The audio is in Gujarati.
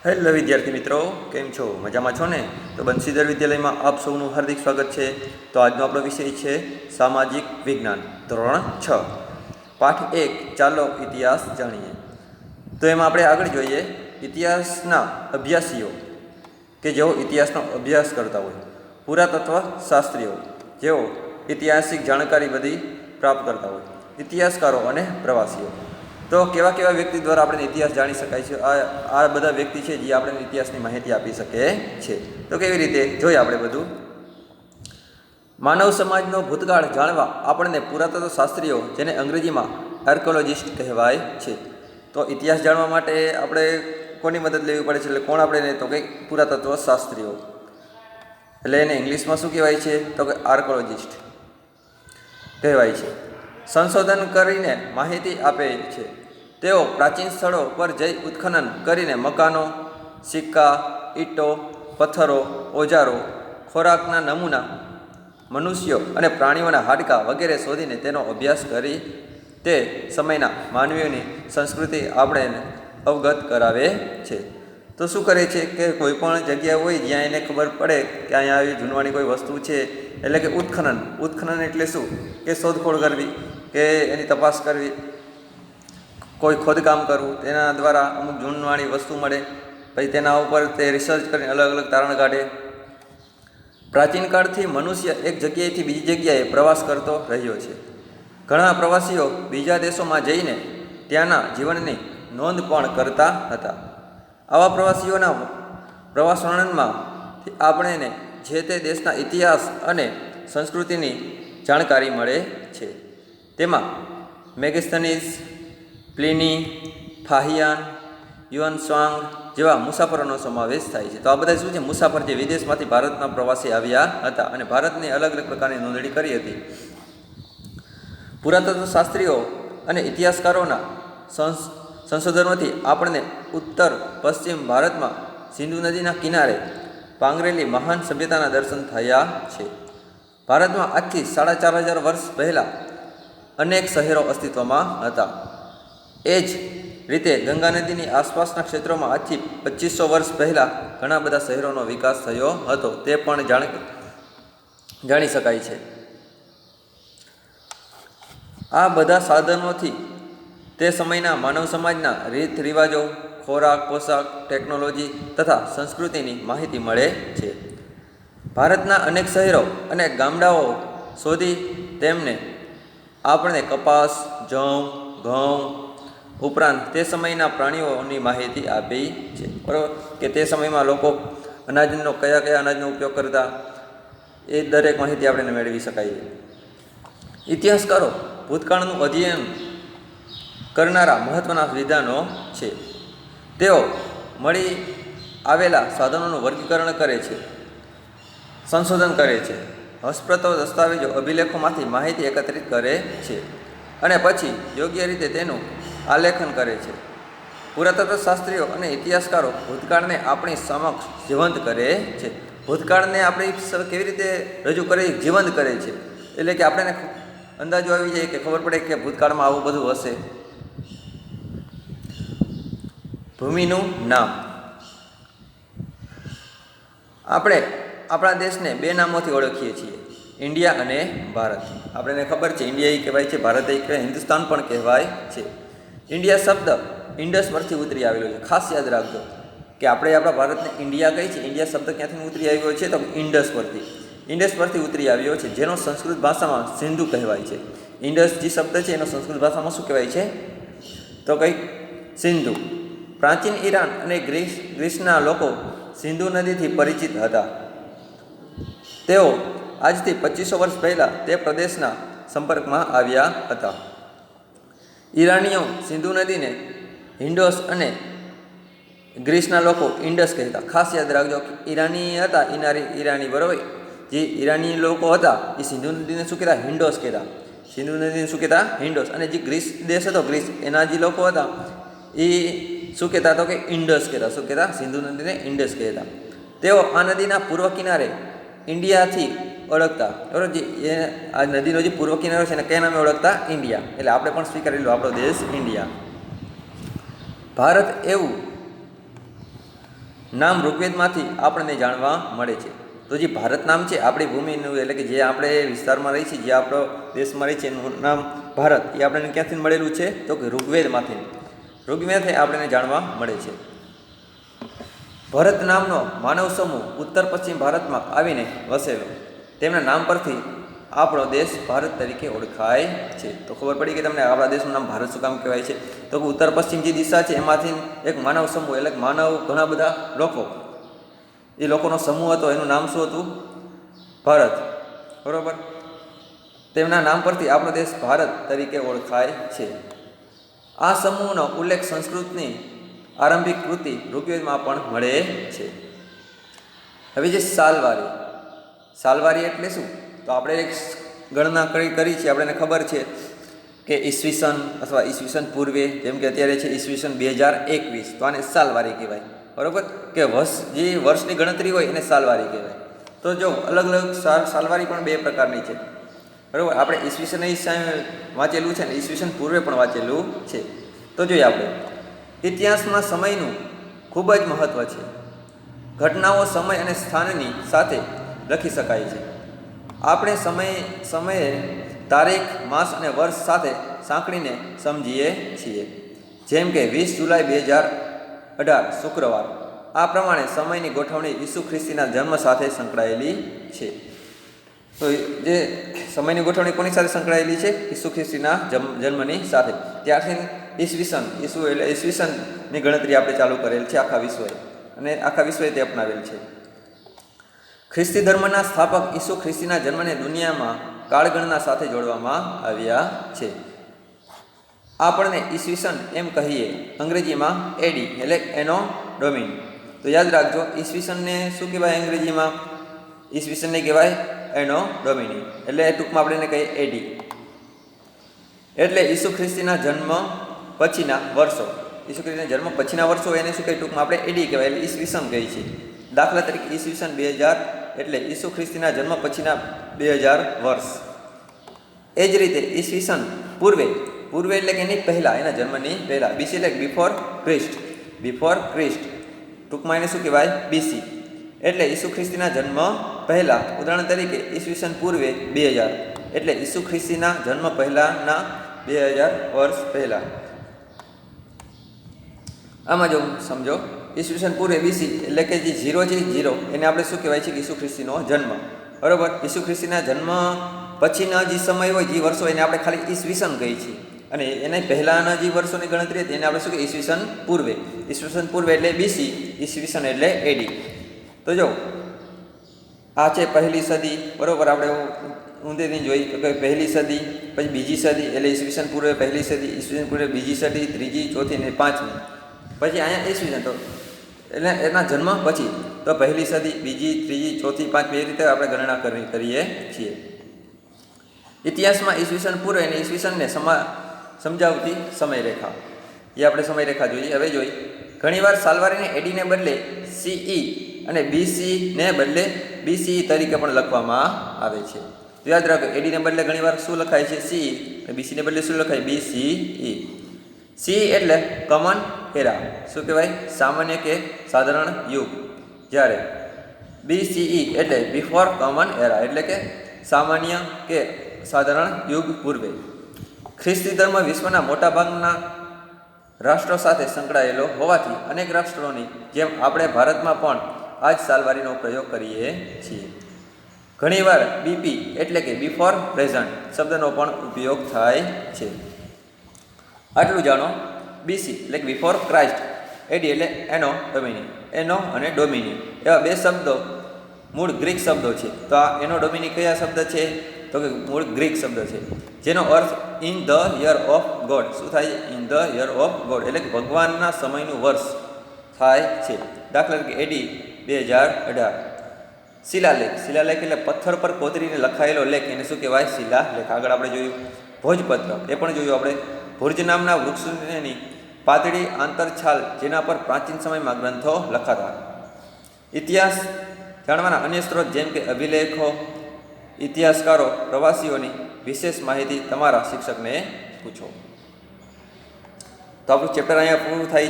હેલો વિદ્યાર્થી મિત્રો, કેમ છો? મજામાં છો ને? તો બંસીધર વિદ્યાલયમાં આપ સૌનું હાર્દિક સ્વાગત છે. તો આજનો આપણો વિષય છે સામાજિક વિજ્ઞાન, ધોરણ 6, પાઠ 1, ચાલો ઇતિહાસ જાણીએ. તો એમાં આપણે આગળ જોઈએ ઇતિહાસના અભ્યાસીઓ કે જેઓ ઇતિહાસનો અભ્યાસ કરતા હોય, પુરાતત્વ શાસ્ત્રીઓ જેઓ ઐતિહાસિક જાણકારી બધી પ્રાપ્ત કરતા હોય, ઇતિહાસકારો અને પ્રવાસીઓ. તો કેવા કેવા વ્યક્તિ દ્વારા આપણે ઇતિહાસ જાણી શકાય છે? આ બધા વ્યક્તિ છે જે આપણે ઇતિહાસની માહિતી આપી શકે છે. તો કેવી રીતે જોઈએ આપણે બધું? માનવ સમાજનો ભૂતકાળ જાણવા આપણને પુરાતત્વ શાસ્ત્રીઓ, જેને અંગ્રેજીમાં આર્કોલોજિસ્ટ કહેવાય છે. તો ઇતિહાસ જાણવા માટે આપણે કોની મદદ લેવી પડે છે? એટલે કોણ આપણે? તો કે પુરાતત્વ શાસ્ત્રીઓ. એટલે એને ઇંગ્લિશમાં શું કહેવાય છે? તો કે આર્કોલોજિસ્ટ કહેવાય છે. સંશોધન કરીને માહિતી આપે છે. તેઓ પ્રાચીન સ્થળો પર જઈ ઉત્ખનન કરીને મકાનો, સિક્કા, ઈંટો, પથ્થરો, ઓજારો, ખોરાકના નમૂના, મનુષ્યો અને પ્રાણીઓના હાડકાં વગેરે શોધીને તેનો અભ્યાસ કરી તે સમયના માનવીઓની સંસ્કૃતિ આપણે અવગત કરાવે છે. તો શું કરે છે કે કોઈ પણ જગ્યા હોય જ્યાં એને ખબર પડે કે અહીંયા આવી જૂનવાણી કોઈ વસ્તુ છે, એટલે કે ઉત્ખનન એટલે શું? કે શોધખોળ કરવી, કે એની તપાસ કરવી, કોઈ ખોદકામ કરવું, તેના દ્વારા અમુક જૂનવાણી વસ્તુ મળે, પછી તેના ઉપર તે રિસર્ચ કરીને અલગ અલગ તારણ કાઢે. પ્રાચીન કાળથી મનુષ્ય એક જગ્યાએથી બીજી જગ્યાએ પ્રવાસ કરતો રહ્યો છે. ઘણા પ્રવાસીઓ બીજા દેશોમાં જઈને ત્યાંના જીવનની નોંધ પણ કરતા હતા. આવા પ્રવાસીઓના પ્રવાસ વર્ણનમાં આપણને જે તે દેશના ઇતિહાસ અને સંસ્કૃતિની જાણકારી મળે છે. તેમાં મેગેસ્થનીસ, પ્લિની, ફાહિયાન, યુઅન સ્વાંગ જેવા મુસાફરોનો સમાવેશ થાય છે. તો આ બધા શું છે? મુસાફર જે વિદેશમાંથી ભારતમાં પ્રવાસી આવ્યા હતા અને ભારતની અલગ અલગ પ્રકારની નોંધણી કરી હતી. પુરાતત્વ શાસ્ત્રીઓ અને ઇતિહાસકારોના સંશોધનોથી આપણને ઉત્તર પશ્ચિમ ભારતમાં સિંધુ નદીના કિનારે પાંગરેલી મહાન સભ્યતાના દર્શન થયા છે. ભારતમાં આજથી 4500 વર્ષ પહેલાં અનેક શહેરો અસ્તિત્વમાં હતા. એ જ રીતે ગંગા નદીની આસપાસના ક્ષેત્રોમાં આજથી 2500 વર્ષ પહેલાં ઘણા બધા શહેરોનો વિકાસ થયો હતો. તે પણ જાણી શકાય છે. આ બધા સાધનોથી તે સમયના માનવ સમાજના રીત રિવાજો, ખોરાક, પોશાક, ટેકનોલોજી તથા સંસ્કૃતિની માહિતી મળે છે. ભારતના અનેક શહેરો અને ગામડાઓ શોધી તેમને આપણને કપાસ, જવ, ઘઉં ઉપરાંત તે સમયના પ્રાણીઓની માહિતી આપી છે. બરાબર? કે તે સમયમાં લોકો કયા અનાજનો ઉપયોગ કરતા, એ દરેક માહિતી આપણે મેળવી શકાય. ઇતિહાસકારો ભૂતકાળનું અધ્યયન કરનારા મહત્ત્વના વિદ્વાનો છે. તેઓ મળી આવેલા સાધનોનું વર્ગીકરણ કરે છે, સંશોધન કરે છે, હસ્તપ્રતો દસ્તાવેજો, અભિલેખોમાંથી માહિતી એકત્રિત કરે છે અને પછી યોગ્ય રીતે તેનું આલેખન કરે છે. પુરાતત્વ શાસ્ત્રીઓ અને ઇતિહાસકારો ભૂતકાળને આપણી સમક્ષ જીવંત કરે છે. ભૂતકાળને આપણી કેવી રીતે રજૂ કરે? જીવંત કરે છે. એટલે કે આપણને અંદાજો આવી જાય, કે ખબર પડે કે ભૂતકાળમાં આવું બધું હશે. ભૂમિનું નામ. આપણે આપણા દેશને બે નામોથી ઓળખીએ છીએ, ઇન્ડિયા અને ભારત. આપણને ખબર છે ઇન્ડિયા એ કહેવાય છે, ભારત એ કહેવાય, હિન્દુસ્તાન પણ કહેવાય છે. ઇન્ડિયા શબ્દ ઇન્ડસ પરથી ઉતરી આવેલો છે. ખાસ યાદ રાખજો કે આપણે આપણા ભારતને ઇન્ડિયા કહી છે. ઇન્ડિયા શબ્દ ક્યાંથી ઉતરી આવ્યો છે? તો ઇન્ડસ પરથી ઉતરી આવ્યો છે, જેનો સંસ્કૃત ભાષામાં સિંધુ કહેવાય છે. ઇન્ડસ જે શબ્દ છે એનો સંસ્કૃત ભાષામાં શું કહેવાય છે? તો કંઈક સિંધુ. પ્રાચીન ઈરાન અને ગ્રીસના લોકો સિંધુ નદીથી પરિચિત હતા. તેઓ આજથી 2500 વર્ષ પહેલાં તે પ્રદેશના સંપર્કમાં આવ્યા હતા. ઈરાનીઓ સિંધુ નદીને હિન્ડોસ અને ગ્રીસના લોકો ઇન્ડસ કહેતા. ખાસ યાદ રાખજો કે ઈરાની હતા, ઈરાની, બરાબર? જે ઈરાની લોકો હતા એ સિંધુ નદીને શું કહેતા? હિન્ડોસ કહેતા. સિંધુ નદીને શું કહેતા? હિન્ડોસ. અને જે ગ્રીસ દેશ હતો, ગ્રીસ, એના જે લોકો હતા એ શું કહેતા? તો કે ઇન્ડસ કહેતા. શું કહેતા? સિંધુ નદીને ઇન્ડસ કહેતા. તેઓ આ નદીના પૂર્વ કિનારે ઇન્ડિયાથી ઓળખતા. બરાબર? જે આ નદીનો જે પૂર્વ કિનારો છે એને કયા નામે ઓળખતા? ઇન્ડિયા. એટલે આપણે પણ સ્વીકારી લો આપણો દેશ ઇન્ડિયા. ભારત એવું નામ ઋગ્વેદમાંથી આપણને જાણવા મળે છે. તો જે ભારત નામ છે આપણી ભૂમિનું, એટલે કે જે આપણે વિસ્તારમાં રહી છીએ, જે આપણો દેશમાં રહી છે, એનું નામ ભારત, એ આપણને ક્યાંથી મળેલું છે? તો કે ઋગ્વેદમાંથી. ઋગ્વેદથી આપણને જાણવા મળે છે. ભરત નામનો માનવ સમૂહ ઉત્તર પશ્ચિમ ભારતમાં આવીને વસેલો. તેમના નામ પરથી આપણો દેશ ભારત તરીકે ઓળખાય છે. તો ખબર પડી કે તમને આપણા દેશનું નામ ભારત શું કામ કહેવાય છે? તો કે ઉત્તર પશ્ચિમ જે દિશા છે એમાંથી એક માનવ સમૂહ, એટલે માનવ ઘણા બધા લોકો, એ લોકોનો સમૂહ હતો, એનું નામ શું હતું? ભારત. બરાબર. તેમના નામ પરથી આપણો દેશ ભારત તરીકે ઓળખાય છે. આ સમૂહનો ઉલ્લેખ સંસ્કૃતની આરંભિક કૃતિ ઋગ્વેદમાં પણ મળે છે. હવે જે સાલવારી, સાલવારી એટલે શું? તો આપણે એક ગણના કરી છે, આપણને ખબર છે કે ઈસવીસન અથવા ઈસવીસન પૂર્વે, જેમ કે અત્યારે છે ઈસવીસન 2021, તો આને સાલવારી કહેવાય. બરાબર, કે જે વર્ષની ગણતરી હોય એને સાલવારી કહેવાય. તો જો અલગ અલગ સાલવારી પણ બે પ્રકારની છે. બરાબર, આપણે ઈસવીસન વાંચેલું છે ને ઈસવીસન પૂર્વે પણ વાંચેલું છે. તો જોઈએ આપણે, ઇતિહાસમાં સમયનું ખૂબ જ મહત્ત્વ છે. ઘટનાઓ સમય અને સ્થાનની સાથે લખી શકાય છે. આપણે સમયે તારીખ, માસ અને વર્ષ સાથે સાંકળીને સમજીએ છીએ. જેમ કે 20 જુલાઈ 2018 શુક્રવાર. આ પ્રમાણે સમયની ગોઠવણી ઈસુ ખ્રિસ્તીના જન્મ સાથે સંકળાયેલી છે. તો જે સમયની ગોઠવણી કોની સાથે સંકળાયેલી છે? ઈસુ ખ્રિસ્તીના જન્મની સાથે. ત્યારથી ઈસવીસનની ગણતરી આપણે ચાલુ કરેલ છે આખા વિશ્વએ, અને આખા વિશ્વએ તે અપનાવેલ છે. ખ્રિસ્તી ધર્મના સ્થાપક ઈસુ ખ્રિસ્તીના જન્મને દુનિયામાં કાળગણના સાથે જોડવામાં આવ્યા છે. આપણને ઈસવીસન એમ કહીએ, અંગ્રેજીમાં એડી એટલે એનો ડોમિની. તો યાદ રાખજો, ઈસવીસનને શું કહેવાય અંગ્રેજીમાં? ઈસવીસનને કહેવાય એનો ડોમિની, એટલે ટૂંકમાં આપણે એને કહીએ એડી. એટલે ઈસુ ખ્રિસ્તીના જન્મ પછીના વર્ષો, ઈસુ ખ્રિસ્તીના જન્મ પછીના વર્ષો એને શું કહીએ? ટૂંકમાં આપણે એડી કહેવાય, એટલે ઈસવીસન કહી છે. દાખલા તરીકે ઈસવીસન 2000 એટલે ઈસુ ખ્રિસ્તીના જન્મ પછીના 2000 વર્ષ. એ જ રીતે ઈસવીસન પૂર્વે એટલે કે એની પહેલાં, એના જન્મની પહેલાં. બીસી એટલે બિફોર ક્રિસ્ટ, ટૂંકમાં એને શું કહેવાય? બીસી. એટલે ઈસુ ખ્રિસ્તીના જન્મ પહેલાં. ઉદાહરણ તરીકે ઈસવીસન પૂર્વે 2000 એટલે ઈસુ ખ્રિસ્તીના જન્મ પહેલાંના 2000 વર્ષ પહેલાં. આમાં જો સમજો, ઈસવીસન પૂર્વે બીસી એટલે કે જે 0 છે, 0 એને આપણે શું કહેવાય છે? કે ઈસુ ખ્રિસ્તીનો જન્મ. બરાબર. ઈસુ ખ્રિસ્તીના જન્મ પછીના જે સમય હોય, જે વર્ષો, એને આપણે ખાલી ઈસવીસન કહીએ છીએ. અને એના પહેલાંના જે વર્ષોની ગણતરી હતી એને આપણે શું કહીએ? ઈસવીસન પૂર્વે. ઈસવીસન પૂર્વે એટલે બીસી, ઈસવીસન એટલે એડી. તો જો આ છે પહેલી સદી. બરાબર, આપણે ઊંધેથી જોઈ તો કે પહેલી સદી, પછી બીજી સદી એટલે ઈસવીસન પૂર્વે પહેલી સદી, ઈસવીસન પૂર્વે બીજી સદી, ત્રીજી, ચોથી ને પાંચમી. પછી અહીંયા ઈસવીસન, તો એટલે એના જન્મ પછી તો પહેલી સદી, બીજી, ત્રીજી, ચોથી, પાંચમી, એ રીતે આપણે ગણના કરીએ છીએ. ઇતિહાસમાં ઈસવીસન પૂર્વે અને ઈસવીસનને સમજાવતી સમયરેખા, એ આપણે સમયરેખા જોઈએ. હવે જોઈ, ઘણીવાર સાલવારીને એડીને બદલે સીઈ અને બીસીને બદલે બીસીઈ તરીકે પણ લખવામાં આવે છે. તો યાદ રાખો, એડીને બદલે ઘણીવાર શું લખાય છે? સીઈ, અને બીસીને બદલે શું લખાય? બીસીઈ. સી એટલે કોમન એરા, શું કહેવાય? સામાન્ય કે સાધારણ યુગ. જ્યારે બીસીઈ એટલે બિફોર કોમન એરા, એટલે કે સામાન્ય કે સાધારણ યુગ પૂર્વે. ખ્રિસ્તી ધર્મ વિશ્વના મોટાભાગના રાષ્ટ્રો સાથે સંકળાયેલો હોવાથી અનેક રાષ્ટ્રોની જેમ આપણે ભારતમાં પણ આ જ સાલવારીનો પ્રયોગ કરીએ છીએ. ઘણીવાર બીપી એટલે કે બિફોર પ્રેઝન્ટ શબ્દનો પણ ઉપયોગ થાય છે. આટલું જાણો. બીસી એટલે કે બિફોર ક્રાઇસ્ટ, એડી એટલે એનો અને ડોમિની, એવા બે શબ્દો મૂળ ગ્રીક શબ્દો છે. તો આ એનો ડોમિની કયા શબ્દ છે? તો કે મૂળ ગ્રીક શબ્દ છે, જેનો અર્થ in the year of god. શું થાય? In the year of god એટલે કે ભગવાનના સમયનું વર્ષ થાય છે. દાખલા તરીકે એડી 2018. શિલાલેખ એટલે પથ્થર પર કોતરીને લખાયેલો લેખ, એને શું કહેવાય? શિલાલેખ. આગળ આપણે જોયું ભોજપત્ર, એ પણ જોયું આપણે. ભુર્જ નામના વૃક્ષની પાતળી આંતરછાલ, જેના પર પ્રાચીન સમયમાં ગ્રંથો લખાતા. ઇતિહાસ જાણવાના અન્ય સ્ત્રોત જેમ કે અભિલેખો, ઇતિહાસકારો, પ્રવાસીઓની વિશેષ માહિતી તમારા શિક્ષકને પૂછો. તો આપણું ચેપ્ટર અહીંયા પૂરું થાય.